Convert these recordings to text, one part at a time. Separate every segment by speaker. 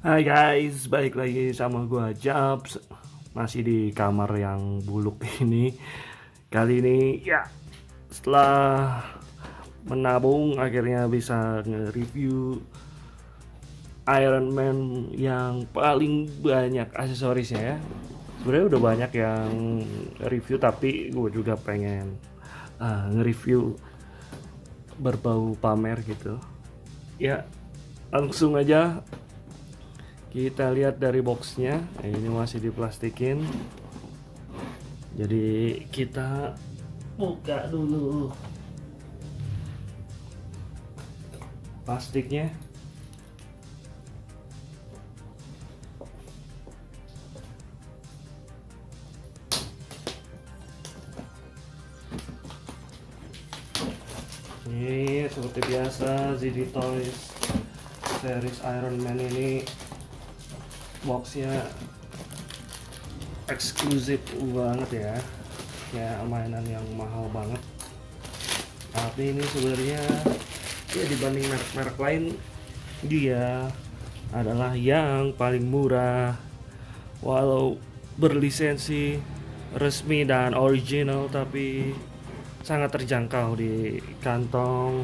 Speaker 1: Hai guys, balik lagi sama gua Jabs. Masih di kamar yang buluk ini. Kali ini ya, setelah menabung akhirnya bisa nge-review Iron Man yang paling banyak aksesorisnya ya. Sebenarnya udah banyak yang review, tapi gue juga pengen nge-review berbau pamer gitu. Ya, langsung aja kita lihat dari boxnya. Ini masih diplastikin, jadi kita buka dulu plastiknya. Ini seperti biasa ZD Toys series Iron Man ini boxnya eksklusif banget ya, kayak mainan yang mahal banget. Tapi ini sebenarnya ya dibanding merek-merek lain, dia adalah yang paling murah. Walau berlisensi resmi dan original, tapi sangat terjangkau di kantong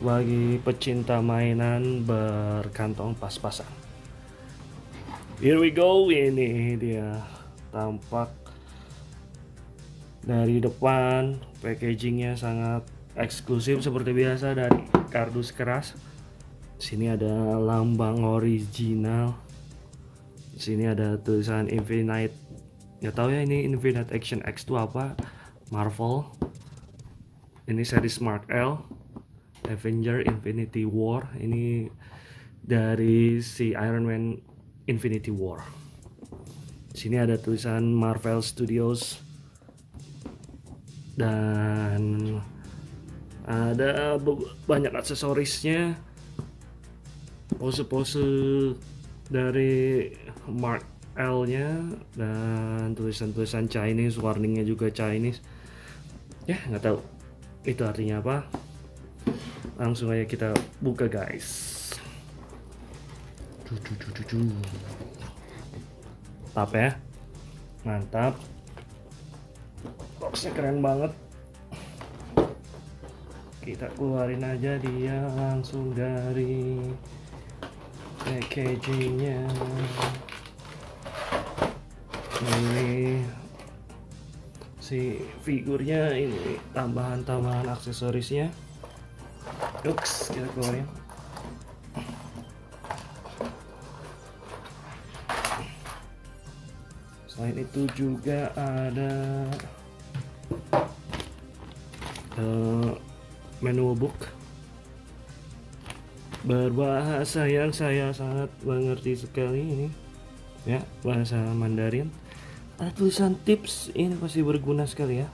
Speaker 1: bagi pecinta mainan berkantong pas-pasan. Here we go, ini dia tampak dari depan. Packagingnya sangat eksklusif seperti biasa dari kardus keras. Sini ada lambang original. Sini ada tulisan Infinite. Nggak tahu ya ini Infinite Action X itu apa. Marvel. Ini series Mark L. Avenger Infinity War. Ini dari si Iron Man Infinity War. Sini ada tulisan Marvel Studios dan ada banyak aksesorisnya, pose-pose dari Mark L-nya, dan tulisan-tulisan Chinese, warningnya juga Chinese. Ya nggak tahu itu artinya apa. Langsung aja kita buka guys. Mantap ya, mantap. Boxnya keren banget. Kita keluarin aja dia langsung dari packagingnya. Ini si figurnya, ini tambahan-tambahan aksesorisnya. Ups, kita keluarin. Selain itu juga ada manual book berbahasa yang saya sangat mengerti sekali ini ya, bahasa Mandarin. Ada tulisan tips, ini pasti berguna sekali ya.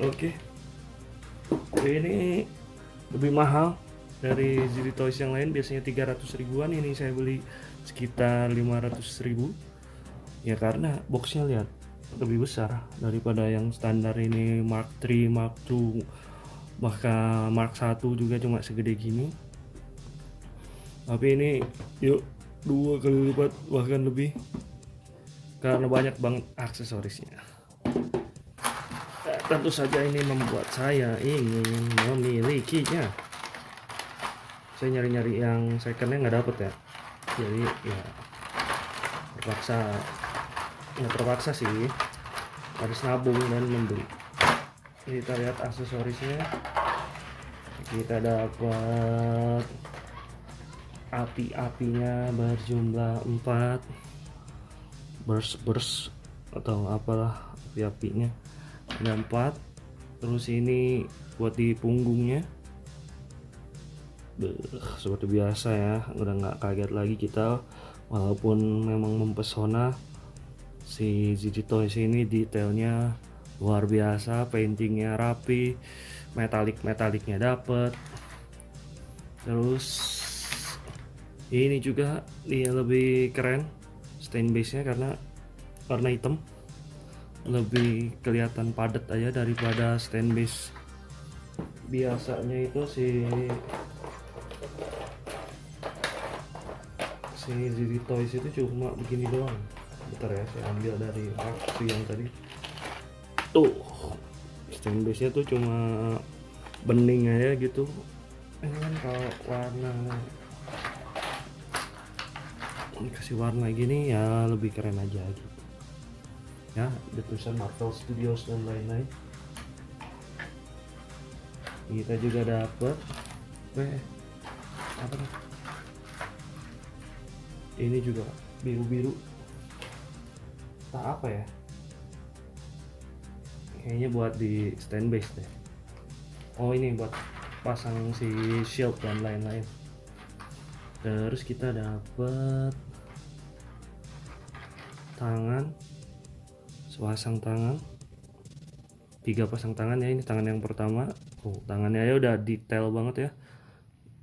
Speaker 1: Oke. Ini lebih mahal dari ZD Toys yang lain, biasanya 300 ribuan, ini saya beli sekitar 500 ribu ya, karena boxnya lihat lebih besar daripada yang standar ini. Mark III, Mark II, bahkan Mark I juga cuma segede gini, tapi ini yuk 2 kali lipat bahkan lebih, karena banyak banget aksesorisnya. Tentu saja ini membuat saya ingin memilikinya. Saya nyari-nyari yang secondnya nggak dapet ya, jadi ya terpaksa sih harus nabung dan membeli. Kita lihat aksesorisnya. Kita dapat api-apinya berjumlah 4, burst atau apalah, api-apinya ada 4. Terus ini buat di punggungnya. Seperti biasa ya, udah nggak kaget lagi kita, walaupun memang mempesona. Si ZD Toys ini detailnya luar biasa, paintingnya rapi, metaliknya dapet. Terus ini juga dia lebih keren stain base nya, karena warna hitam lebih kelihatan padat aja daripada stain base biasanya. Itu si si ZD Toys itu cuma begini doang. Bentar ya, saya ambil dari aksi yang tadi. Tuh, stand base nya tuh cuma bening aja gitu. Ini kan kalau warna kasih warna gini ya lebih keren aja gitu ya, ada tulisan Marvel Studios dan lain-lain. Kita juga dapet apa nih, ini juga biru-biru, tak apa ya, kayaknya buat di stand base deh. Oh, ini buat pasang si shield dan lain-lain. Terus kita dapet tangan, sepasang tangan, 3 pasang tangan ya. Ini tangan yang pertama. Tangannya ya udah detail banget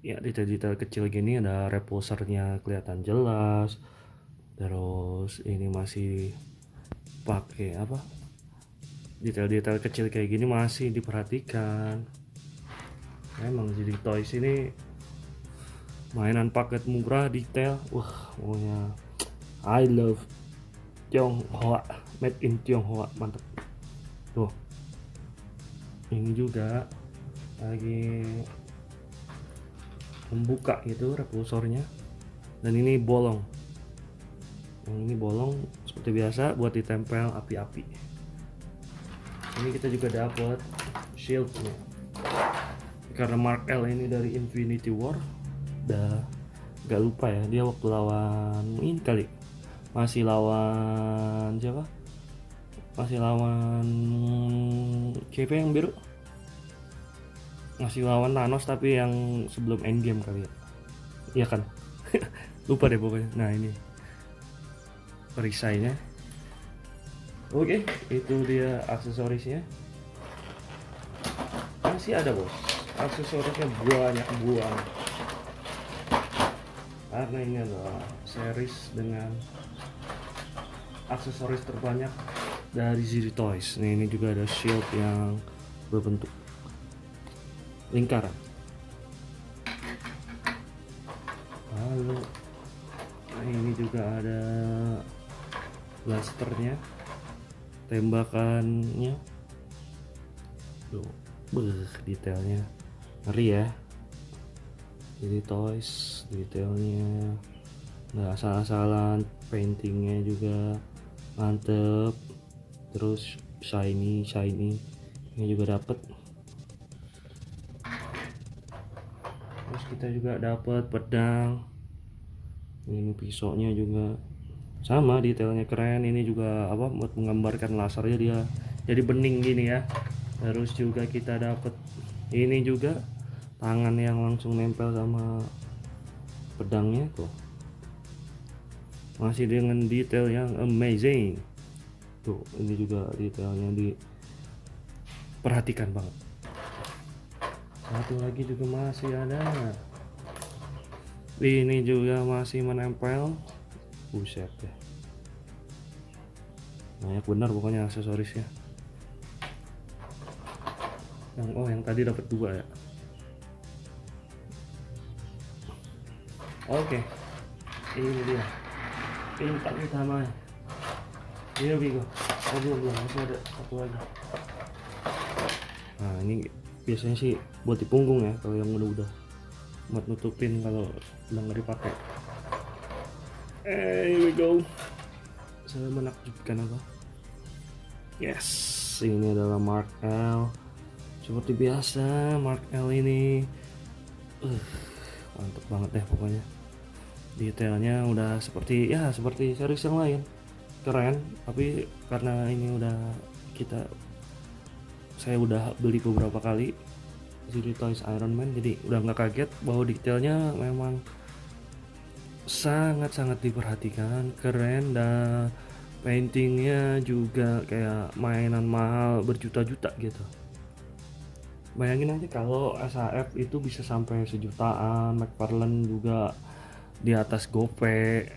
Speaker 1: ya, detail-detail kecil gini, ada repulsernya kelihatan jelas. Terus ini masih pakai apa, detail-detail kecil kayak gini masih diperhatikan. Emang jadi Toys ini mainan paket murah detail, pokoknya I love Tionghoa, made in Tionghoa, mantap. Tuh, ini juga lagi membuka gitu repulsornya, dan ini bolong. Yang ini bolong seperti biasa buat ditempel api-api. Ini kita juga dapat shieldnya, karena Mark L ini dari Infinity War. Udah gak lupa ya, dia waktu lawan ini kali, masih lawan siapa, masih lawan siapa yang biru, masih lawan Thanos tapi yang sebelum Endgame kali ya, iya kan? Lupa deh pokoknya. Nah, ini perisainya. Oke, itu dia aksesorisnya. Masih ada bos, aksesorisnya banyak banget, karena ini adalah series dengan aksesoris terbanyak dari ZD Toys. Nih, ini juga ada shield yang berbentuk lingkaran. Lalu ini juga ada blasternya, tembakannya. Tuh, detailnya ngeri ya. Jadi Toys detailnya nggak asal-asalan, paintingnya juga mantep, terus shiny ini juga dapet. Terus kita juga dapat pedang, ini pisaunya juga sama, detailnya keren. Ini juga apa, buat menggambarkan lasernya, dia jadi bening gini ya. Terus juga kita dapat ini juga tangan yang langsung nempel sama pedangnya tuh, masih dengan detail yang amazing tuh. Ini juga detailnya diperhatikan banget. Satu lagi juga masih ada, ini juga masih menempel, buset ya, banyak benar pokoknya aksesorisnya. Yang tadi dapat 2 ya. Oke, ini dia pintak utamanya. Here we go. Belum, masih ada satu lagi. Nah, ini biasanya sih buat di punggung ya, kalau yang udah buat nutupin kalau udah nggak dipakai. Here we go. Saya menakjubkan apa? Yes, ini adalah Mark L. Seperti biasa, Mark L ini mantep banget deh pokoknya. Detailnya udah seperti series yang lain, keren. Tapi karena ini saya udah beli beberapa kali ZD Toys Iron Man, jadi udah nggak kaget bahwa detailnya memang sangat-sangat diperhatikan, keren. Dan paintingnya juga kayak mainan mahal berjuta-juta gitu. Bayangin aja kalau SAF itu bisa sampai sejutaan, McFarlane juga di atas gope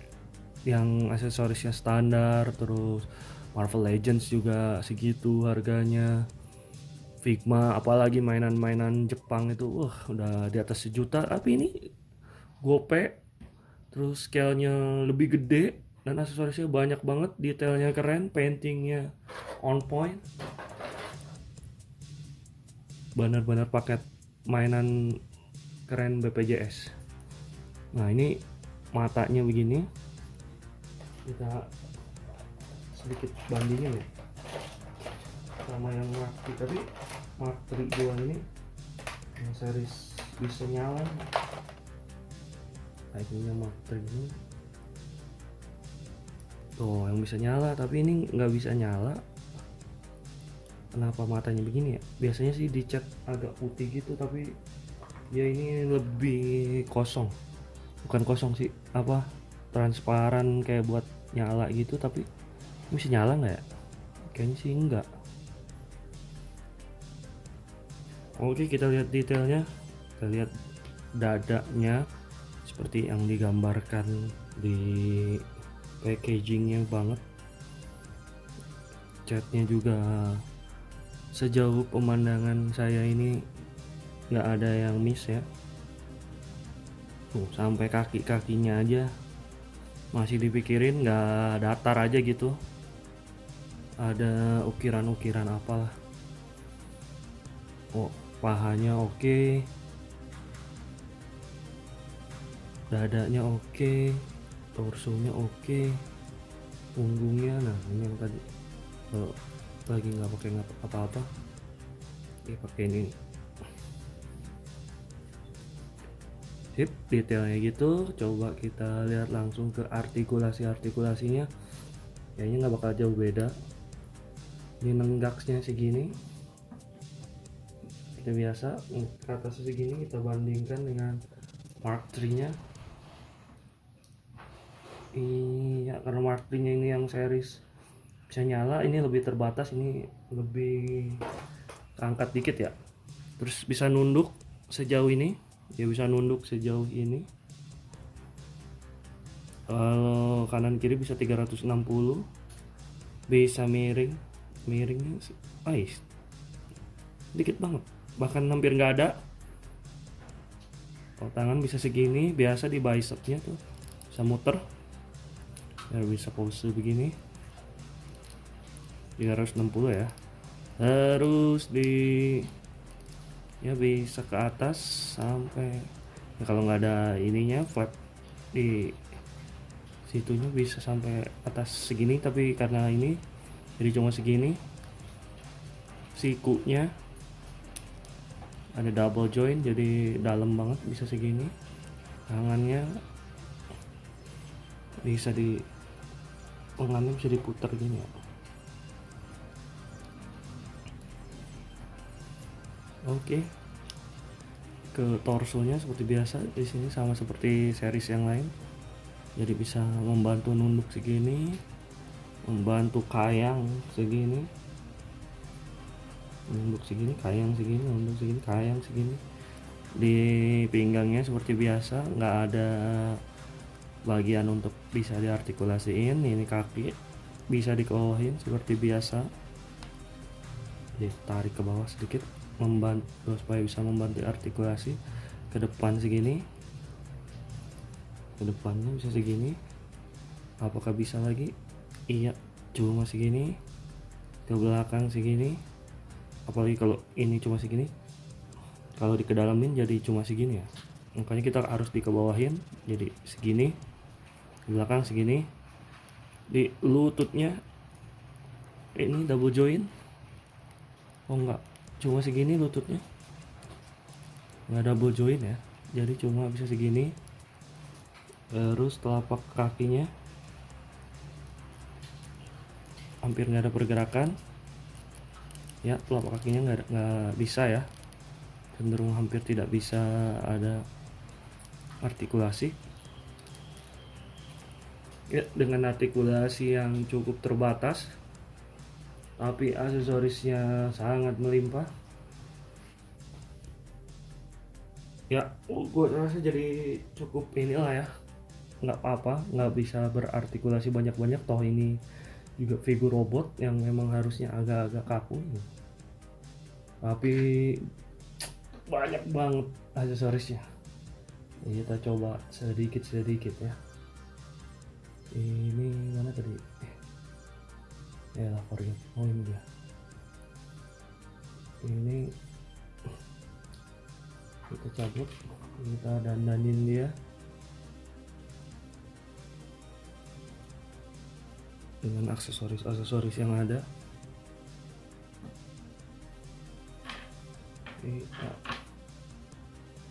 Speaker 1: yang aksesorisnya standar. Terus Marvel Legends juga segitu harganya, Figma apalagi mainan-mainan Jepang itu udah di atas 1 juta. Tapi ini gope, terus scale-nya lebih gede, dan aksesorisnya banyak banget, detailnya keren, paintingnya on point, benar-benar paket mainan keren BPJS. Nah ini matanya begini, kita sedikit bandingin ya sama yang Mark III, tapi Mark III gua ini yang series bisa nyala. Kayaknya Mark III ini tuh yang bisa nyala, tapi ini nggak bisa nyala. Kenapa matanya begini ya? Biasanya sih dicat agak putih gitu, tapi dia ini lebih kosong, bukan kosong sih, apa, transparan kayak buat nyala gitu. Tapi bisa nyala nggak ya? Kayaknya sih enggak. Oke, kita lihat detailnya. Kita lihat dadanya seperti yang digambarkan di packagingnya banget. Catnya juga sejauh pemandangan saya ini nggak ada yang miss ya. Tuh, sampai kaki-kakinya aja masih dipikirin, nggak datar aja gitu, ada ukiran-ukiran apalah. Oh, pahanya oke, dadanya oke, torsonya oke, punggungnya, nah ini yang tadi kalau lagi nggak pakai apa-apa, pakai ini. Sip, detailnya gitu. Coba kita lihat langsung ke artikulasinya, kayaknya nggak bakal jauh beda. Ini nenggaksnya segini, kita biasa ke atas segini, kita bandingkan dengan Mark III nya. Iya, karena Mark III nya ini yang series bisa nyala, ini lebih terbatas, ini lebih angkat dikit ya. Terus bisa nunduk sejauh ini, dia bisa nunduk sejauh ini. Kalau kanan kiri bisa 360, bisa miringnya dikit banget, bahkan hampir nggak ada. Kalau tangan bisa segini, biasa di bicepnya tuh bisa muter, biar bisa pose begini 360 ya. Terus ya bisa ke atas sampai ya, kalau nggak ada ininya flap di situnya bisa sampai atas segini, tapi karena ini jadi cuma segini. Sikunya ada double joint, jadi dalam banget, bisa segini. Tangannya bisa lengannya bisa diputar gini ya. Oke, ke torsonya seperti biasa di sini sama seperti series yang lain, jadi bisa membantu nunduk segini, membantu kayang segini, nunduk segini, kayang segini, nunduk segini, kayang segini. Di pinggangnya seperti biasa, nggak ada bagian untuk bisa diartikulasiin. Ini kaki bisa dikebawahin seperti biasa, ditarik ke bawah sedikit, membantu supaya bisa membantu artikulasi. Ke depan segini, ke depannya bisa segini. Apakah bisa lagi? Iya, cuma segini. Ke belakang segini, apalagi kalau ini cuma segini, kalau dikedalamin jadi cuma segini ya, makanya kita harus dikebawahin jadi segini. Di belakang segini. Di lututnya ini double joint, oh enggak, cuma segini lututnya, nggak double joint ya, jadi cuma bisa segini. Terus telapak kakinya hampir nggak ada pergerakan ya, telapak kakinya nggak bisa ya, cenderung hampir tidak bisa ada artikulasi ya. Dengan artikulasi yang cukup terbatas tapi aksesorisnya sangat melimpah ya, gue rasa jadi cukup inilah ya. Nggak apa-apa nggak bisa berartikulasi banyak-banyak, toh ini juga figur robot yang memang harusnya agak-agak kaku, tapi banyak banget aksesorisnya. Kita coba sedikit ya. Ini mana tadi? Lah forget. Oh ini dia. Ini kita cabut, kita dandanin dia dengan aksesoris yang ada. Kita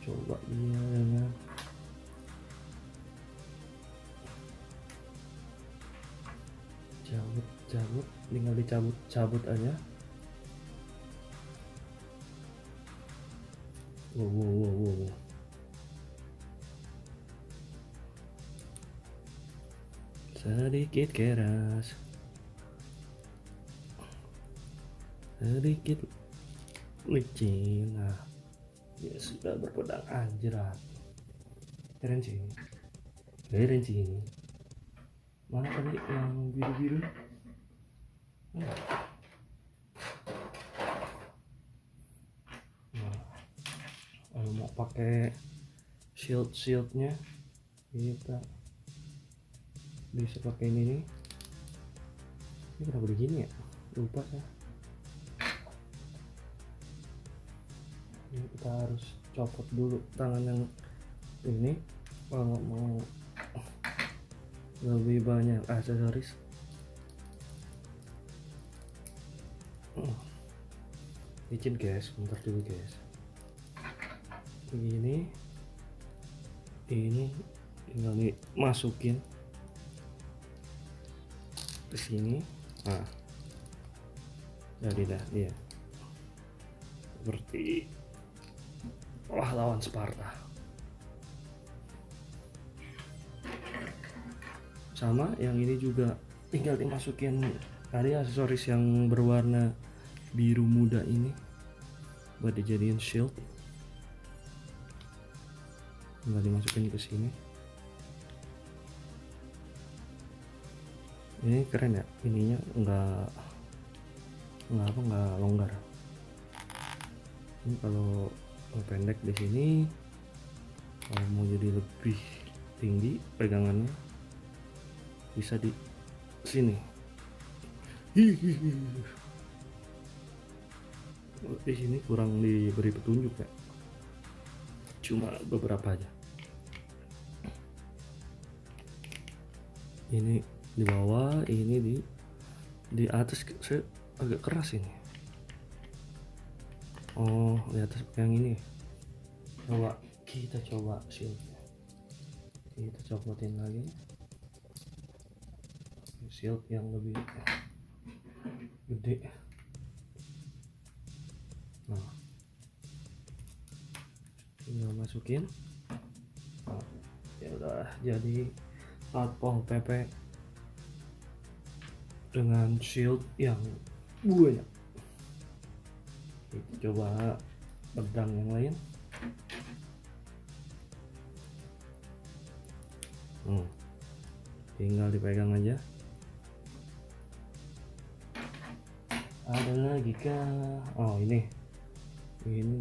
Speaker 1: coba dia dengan cabut, tinggal dicabut aja. Wow. Sedikit keras, sedikit licin. Nah, dia sudah berpedang anjrat. Keren sih. Mana tadi yang biru-biru? Nah, kalau mau pakai shieldnya kita bisa pakai ini nih. Ini kenapa begini ya? Lupa saya. Ini kita harus copot dulu tangan yang ini kalau mau lebih banyak aksesoris. Licin guys, bentar dulu guys. Begini, ini tinggal dimasukin ke sini. Nah, jadi dah dia seperti lawan Sparta. Sama yang ini juga tinggal dimasukin tadi aksesoris yang berwarna biru muda ini buat dijadiin shield. Tinggal dimasukin ke sini. Ini keren ya, ininya enggak longgar. Ini kalau pendek di sini, kalau mau jadi lebih tinggi pegangannya bisa di sini. Di sini kurang diberi petunjuk ya, cuma beberapa aja. Ini di bawah, ini di atas agak keras ini. Oh, di atas yang ini. Kita coba shieldnya. Kita copotin lagi. Shield yang lebih gede. Nah, tinggal masukin. Nah, ya udah jadi Satpol PP dengan shield yang banyak. Kita coba pedang yang lain. Tinggal dipegang aja. Ada lagi kah? Oh ini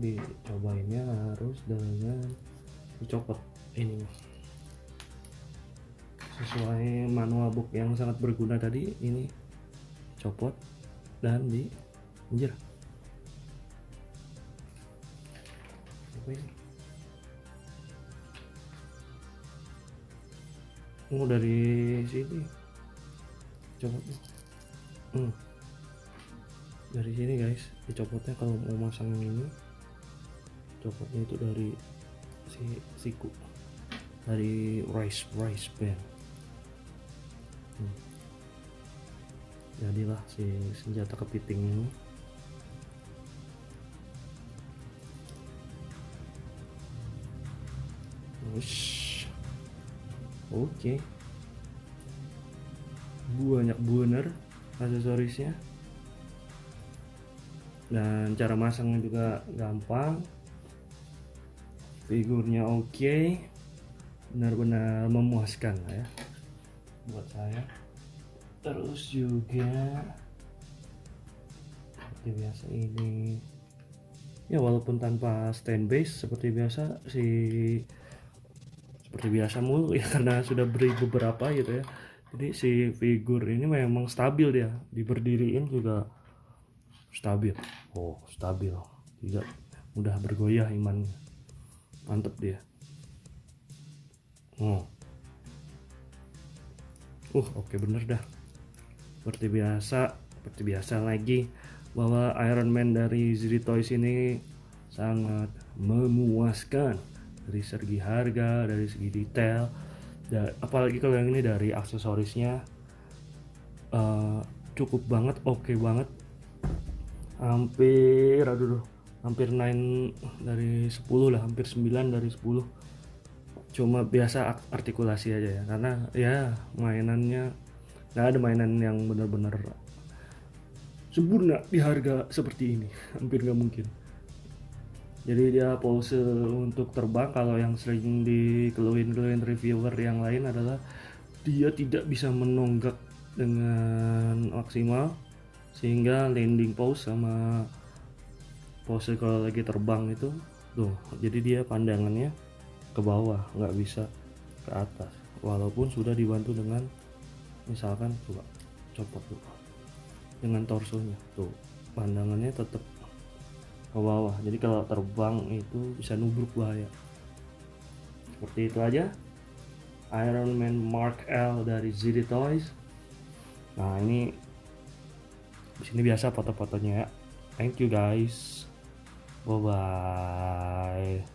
Speaker 1: dicobainnya harus dengan dicopot ini sesuai manual book yang sangat berguna tadi. Ini copot dan diinjir. Apa ini? Dari sini copotnya. Dari sini guys dicopotnya. Kalau mau masang ini copotnya itu dari siku, dari rice band. Jadilah si senjata kepiting ini. Oke. Banyak bener aksesorisnya. Dan cara masangnya juga gampang. Figurnya oke, benar-benar memuaskan lah ya buat saya. Terus juga seperti biasa ini ya, walaupun tanpa stand base seperti biasa, si seperti biasa mulu ya karena sudah beri beberapa gitu ya. Jadi si figur ini memang stabil, dia diberdiriin juga stabil. Oh, stabil, tidak mudah bergoyah imannya, mantep dia. Oh, oke bener dah. Seperti biasa lagi bahwa Iron Man dari ZD Toys ini sangat memuaskan dari segi harga, dari segi detail, dan apalagi kalau yang ini dari aksesorisnya cukup banget, oke banget. Hampir 9 dari 10 lah, hampir 9 dari 10. Cuma biasa artikulasi aja ya, karena ya mainannya nggak ada mainan yang benar-benar sempurna di harga seperti ini. Hampir nggak mungkin. Jadi dia pose untuk terbang, kalau yang sering dikeluhin reviewer yang lain adalah dia tidak bisa menonggak dengan maksimal, sehingga landing pose sama pose kalau lagi terbang itu tuh, jadi dia pandangannya ke bawah, nggak bisa ke atas, walaupun sudah dibantu dengan misalkan coba copot tuh dengan torsonya tuh, pandangannya tetap ke bawah, jadi kalau terbang itu bisa nubruk, bahaya. Seperti itu aja Iron Man Mark L dari ZD Toys. Nah, ini di sini biasa foto-fotonya ya. Thank you guys, bye bye.